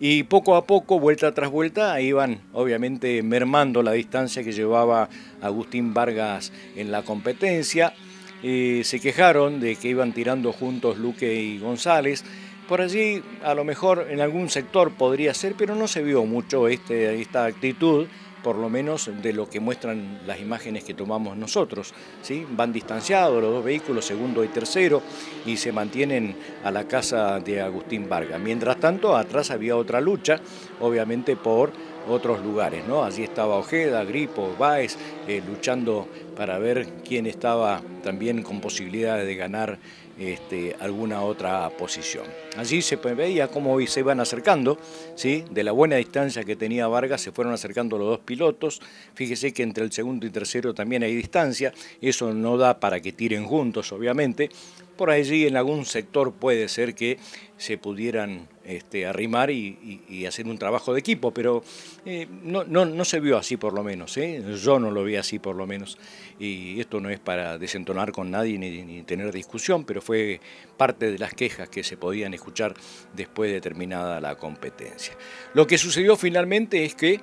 y poco a poco, vuelta tras vuelta, iban obviamente mermando la distancia que llevaba Agustín Vargas en la competencia. Se quejaron de que iban tirando juntos Luque y González. Por allí, a lo mejor en algún sector podría ser, pero no se vio mucho esta actitud, por lo menos de lo que muestran las imágenes que tomamos nosotros, ¿sí? Van distanciados los dos vehículos, segundo y tercero, y se mantienen a la casa de Agustín Vargas. Mientras tanto, atrás había otra lucha, obviamente por otros lugares, ¿no? Allí estaba Ojeda, Gripo, Báez, luchando para ver quién estaba también con posibilidades de ganar alguna otra posición. Allí se veía cómo se iban acercando, ¿sí? De la buena distancia que tenía Vargas se fueron acercando los dos pilotos. Fíjese que entre el segundo y tercero también hay distancia, eso no da para que tiren juntos, obviamente. Por allí en algún sector puede ser que se pudieran arrimar y hacer un trabajo de equipo, pero no se vio así por lo menos, yo no lo vi así por lo menos, y esto no es para desentonar con nadie ni tener discusión, pero fue parte de las quejas que se podían escuchar después de terminada la competencia. Lo que sucedió finalmente es que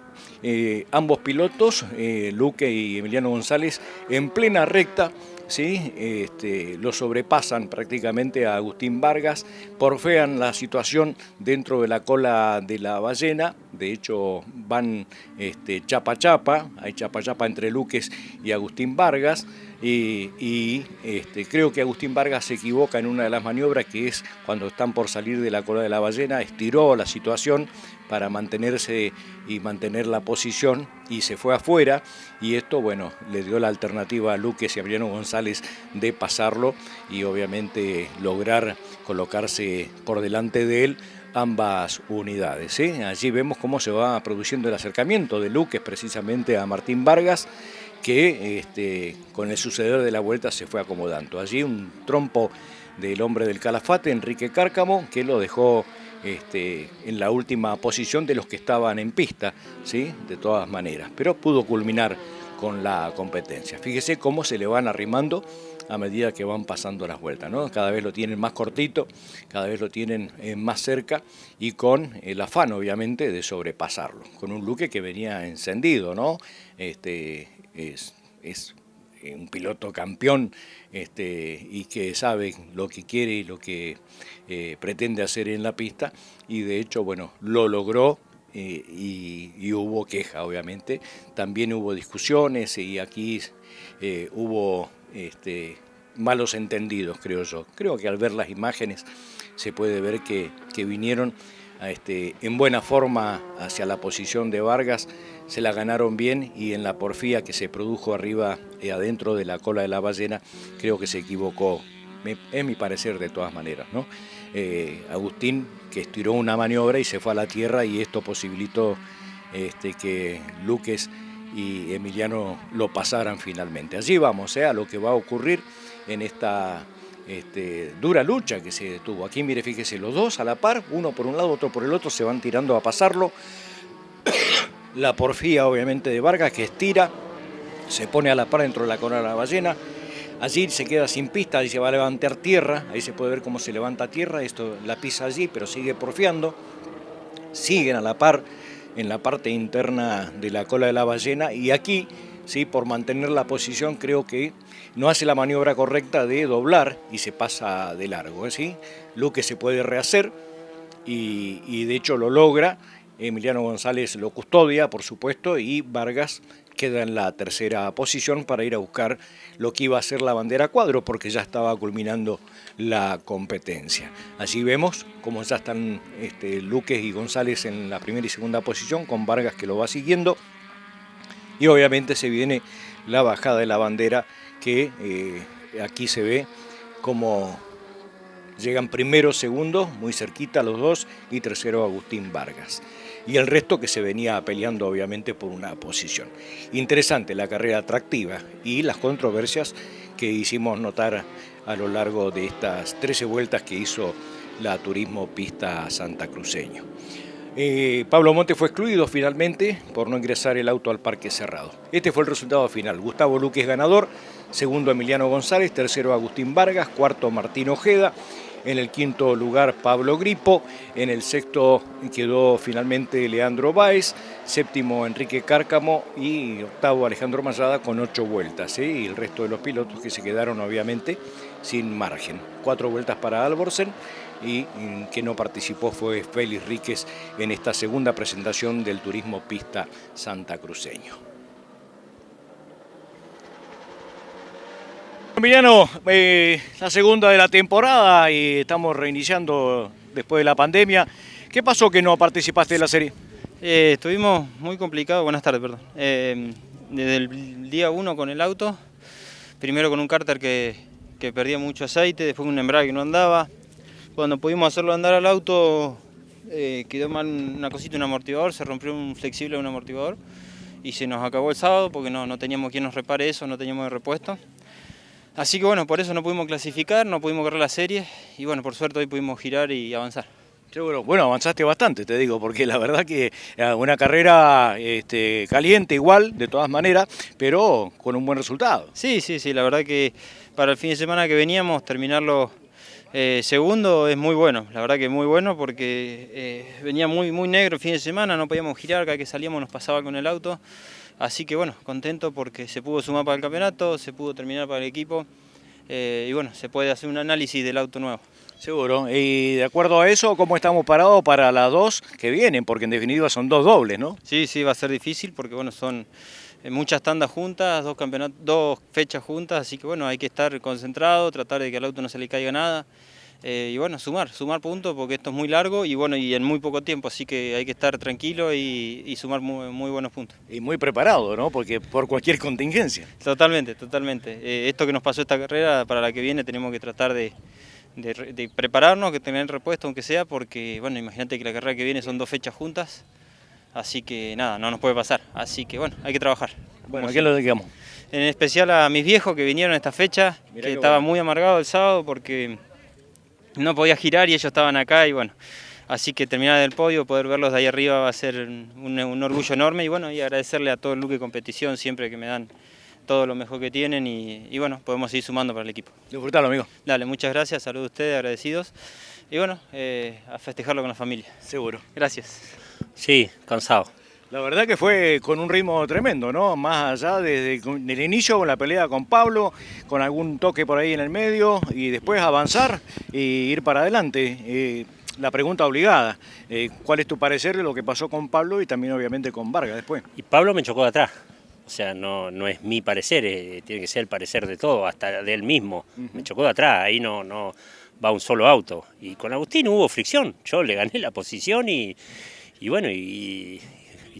ambos pilotos, Luque y Emiliano González, en plena recta, ¿sí? Lo sobrepasan prácticamente a Agustín Vargas, porfean la situación dentro de la cola de la ballena, de hecho van chapa hay chapa entre Luques y Agustín Vargas, y creo que Agustín Vargas se equivoca en una de las maniobras, que es cuando están por salir de la cola de la ballena, estiró la situación para mantenerse y mantener la posición y se fue afuera, y esto, bueno, le dio la alternativa a Luques y a Emiliano González de pasarlo y obviamente lograr colocarse por delante de él ambas unidades. Allí vemos cómo se va produciendo el acercamiento de Luques precisamente a Martín Vargas, que con el suceder de la vuelta se fue acomodando. Allí un trompo del hombre del Calafate, Enrique Cárcamo, que lo dejó en la última posición de los que estaban en pista, ¿sí? De todas maneras, pero pudo culminar con la competencia. Fíjese cómo se le van arrimando a medida que van pasando las vueltas, ¿no? Cada vez lo tienen más cortito, cada vez lo tienen más cerca y con el afán, obviamente, de sobrepasarlo. Con un Luque que venía encendido, ¿no? Es un piloto campeón y que sabe lo que quiere y lo que pretende hacer en la pista, y de hecho, bueno, lo logró. Y hubo queja, obviamente, también hubo discusiones y aquí hubo malos entendidos, creo yo. Creo que al ver las imágenes se puede ver que vinieron en buena forma hacia la posición de Vargas, se la ganaron bien, y en la porfía que se produjo arriba, adentro de la cola de la ballena, creo que se equivocó, es mi parecer de todas maneras, ¿no? Agustín, que estiró una maniobra y se fue a la tierra, y esto posibilitó que Luques y Emiliano lo pasaran finalmente. Allí vamos a lo que va a ocurrir en esta dura lucha que se tuvo. Aquí, mire, fíjese, los dos a la par, uno por un lado, otro por el otro, se van tirando a pasarlo. La porfía, obviamente, de Vargas, que estira, se pone a la par dentro de la cola de la ballena. Allí se queda sin pista, ahí se va a levantar tierra, ahí se puede ver cómo se levanta tierra, esto la pisa allí, pero sigue porfiando. Siguen a la par en la parte interna de la cola de la ballena, y aquí, sí, por mantener la posición, creo que no hace la maniobra correcta de doblar y se pasa de largo, ¿sí? Luque se puede rehacer y de hecho lo logra. Emiliano González lo custodia, por supuesto, y Vargas queda en la tercera posición para ir a buscar lo que iba a ser la bandera cuadro, porque ya estaba culminando la competencia. Allí vemos cómo ya están Luques y González en la primera y segunda posición, con Vargas que lo va siguiendo, y obviamente se viene la bajada de la bandera, que aquí se ve como llegan primero, segundo, muy cerquita los dos, y tercero Agustín Vargas. Y el resto que se venía peleando, obviamente, por una posición. Interesante la carrera, atractiva, y las controversias que hicimos notar a lo largo de estas 13 vueltas que hizo la Turismo Pista Santacruceño. Pablo Monte fue excluido finalmente por no ingresar el auto al parque cerrado. Este fue el resultado final. Gustavo Luque ganador, segundo Emiliano González, tercero Agustín Vargas, cuarto Martín Ojeda, en el quinto lugar Pablo Gripo, en el sexto quedó finalmente Leandro Báez, séptimo Enrique Cárcamo y octavo Alejandro Mayada con 8 vueltas, y el resto de los pilotos que se quedaron obviamente sin margen. 4 vueltas para Alborsen, y que no participó fue Félix Ríquez en esta segunda presentación del Turismo Pista Santacruceño. Emiliano, la segunda de la temporada y estamos reiniciando después de la pandemia. ¿Qué pasó que no participaste de la serie? Estuvimos muy complicados, buenas tardes, perdón. Desde el día 1 con el auto, primero con un cárter que perdía mucho aceite, después un embrague que no andaba. Cuando pudimos hacerlo andar al auto, quedó mal una cosita, un amortiguador, se rompió un flexible de un amortiguador y se nos acabó el sábado porque no teníamos quien nos repare eso, no teníamos de repuesto. Así que bueno, por eso no pudimos clasificar, no pudimos correr la serie y bueno, por suerte hoy pudimos girar y avanzar. Seguro. Bueno, avanzaste bastante, te digo, porque la verdad que una carrera caliente igual, de todas maneras, pero con un buen resultado. Sí, la verdad que para el fin de semana que veníamos, terminarlo segundo es muy bueno, la verdad que muy bueno porque venía muy negro el fin de semana, no podíamos girar, cada que salíamos nos pasaba con el auto, así que bueno, contento porque se pudo sumar para el campeonato, se pudo terminar para el equipo y bueno, se puede hacer un análisis del auto nuevo. Seguro. Y de acuerdo a eso, ¿cómo estamos parados para las dos que vienen? Porque en definitiva son dos dobles, ¿no? Sí, va a ser difícil porque bueno, son muchas tandas juntas, dos fechas juntas, así que bueno, hay que estar concentrado, tratar de que al auto no se le caiga nada y bueno, sumar puntos porque esto es muy largo y bueno, y en muy poco tiempo, así que hay que estar tranquilo y sumar muy buenos puntos. Y muy preparado, ¿no? Porque por cualquier contingencia. Totalmente. Esto que nos pasó esta carrera, para la que viene tenemos que tratar de prepararnos, que tener repuesto aunque sea, porque bueno, imagínate que la carrera que viene son 2 fechas juntas, así que nada, no nos puede pasar, así que bueno, hay que trabajar. Bueno, ¿a quién lo dedicamos? En especial a mis viejos que vinieron a esta fecha, que estaba muy amargado el sábado porque no podía girar y ellos estaban acá y bueno, así que terminar del podio, poder verlos de ahí arriba va a ser un orgullo enorme y bueno, y agradecerle a todo el Luque Competición siempre que me dan todo lo mejor que tienen y bueno, podemos seguir sumando para el equipo. Disfrutalo, amigo. Dale, muchas gracias, saludos a ustedes, agradecidos. Y bueno, a festejarlo con la familia. Seguro. Gracias. Sí, cansado. La verdad que fue con un ritmo tremendo, ¿no? Más allá desde el inicio con la pelea con Pablo, con algún toque por ahí en el medio y después avanzar e ir para adelante. La pregunta obligada, ¿cuál es tu parecer de lo que pasó con Pablo y también obviamente con Vargas después? Y Pablo me chocó de atrás. O sea, no es mi parecer, tiene que ser el parecer de todo, hasta de él mismo. Me chocó de atrás, ahí no va un solo auto. Y con Agustín hubo fricción, yo le gané la posición y bueno, y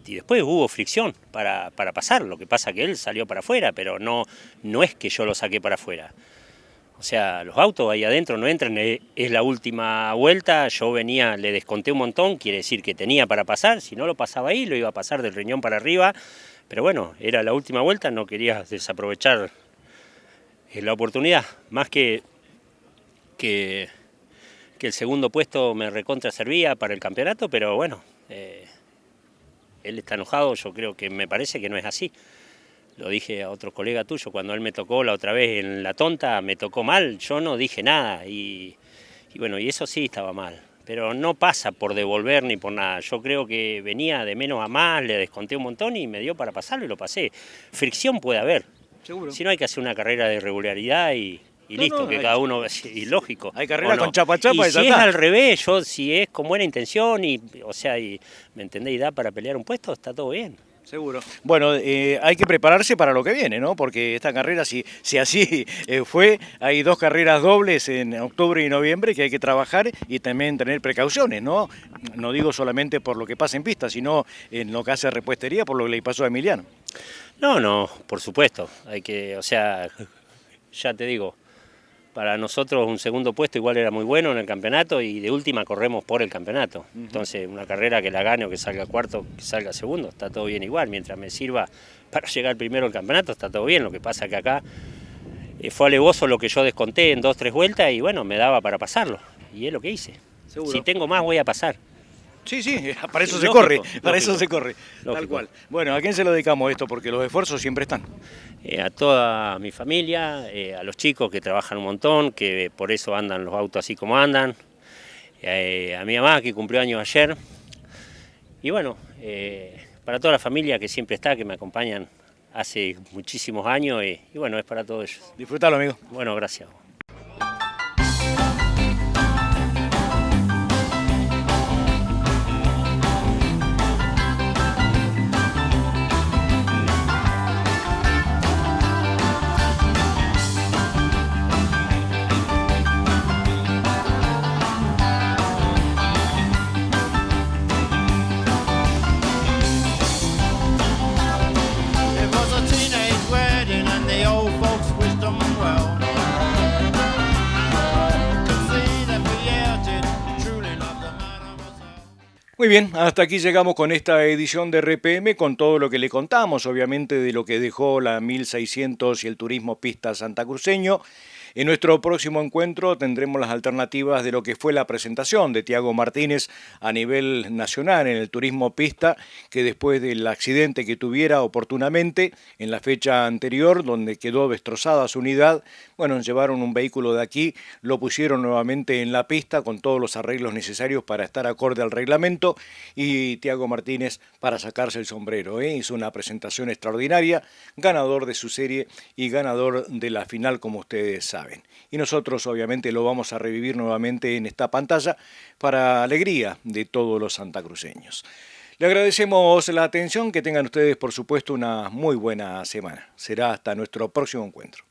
después hubo fricción para pasar. Lo que pasa que él salió para afuera, pero no es que yo lo saqué para afuera. O sea, los autos ahí adentro no entran, es la última vuelta, yo venía, le desconté un montón, quiere decir que tenía para pasar, si no lo pasaba ahí, lo iba a pasar del riñón para arriba. Pero bueno, era la última vuelta, no quería desaprovechar la oportunidad. Más que el segundo puesto me recontra servía para el campeonato, pero bueno, él está enojado, yo creo que me parece que no es así. Lo dije a otro colega tuyo, cuando él me tocó la otra vez en la tonta, me tocó mal, yo no dije nada y bueno, y eso sí estaba mal. Pero no pasa por devolver ni por nada. Yo creo que venía de menos a más, le desconté un montón y me dio para pasarlo y lo pasé. Fricción puede haber. Seguro. Si no, hay que hacer una carrera de regularidad y listo, que cada uno, y lógico. Hay carrera con chapa y si es al revés, si es con buena intención y ¿me entendés? Y da para pelear un puesto, está todo bien. Seguro. Bueno, hay que prepararse para lo que viene, ¿no? Porque esta carrera, si así fue, hay 2 carreras dobles en octubre y noviembre que hay que trabajar y también tener precauciones, ¿no? No digo solamente por lo que pasa en pista, sino en lo que hace repuestería, por lo que le pasó a Emiliano. No, por supuesto. Hay que, ya te digo, para nosotros un segundo puesto igual era muy bueno en el campeonato y de última corremos por el campeonato. Entonces una carrera que la gane o que salga cuarto, que salga segundo, está todo bien igual. Mientras me sirva para llegar primero al campeonato está todo bien. Lo que pasa que acá fue alevoso lo que yo desconté en 2-3 vueltas y bueno, me daba para pasarlo. Y es lo que hice. Seguro. Si tengo más voy a pasar. Sí, para eso Lógico, corre, para lógico, eso se corre, lógico. Tal cual. Bueno, ¿a quién se lo dedicamos esto? Porque los esfuerzos siempre están. A toda mi familia, a los chicos que trabajan un montón, que por eso andan los autos así como andan, a mi mamá que cumplió años ayer, y bueno, para toda la familia que siempre está, que me acompañan hace muchísimos años, y bueno, es para todos ellos. Disfrútalo, amigo. Bueno, gracias. Muy bien, hasta aquí llegamos con esta edición de RPM, con todo lo que le contamos, obviamente, de lo que dejó la 1600 y el turismo pista santacruceño. En nuestro próximo encuentro tendremos las alternativas de lo que fue la presentación de Tiago Martínez a nivel nacional en el turismo pista, que después del accidente que tuviera oportunamente en la fecha anterior, donde quedó destrozada su unidad, bueno, llevaron un vehículo de aquí, lo pusieron nuevamente en la pista con todos los arreglos necesarios para estar acorde al reglamento, y Tiago Martínez, para sacarse el sombrero, hizo una presentación extraordinaria, ganador de su serie y ganador de la final, como ustedes saben. Y nosotros obviamente lo vamos a revivir nuevamente en esta pantalla para alegría de todos los santacruceños. Le agradecemos la atención, que tengan ustedes por supuesto una muy buena semana. Será hasta nuestro próximo encuentro.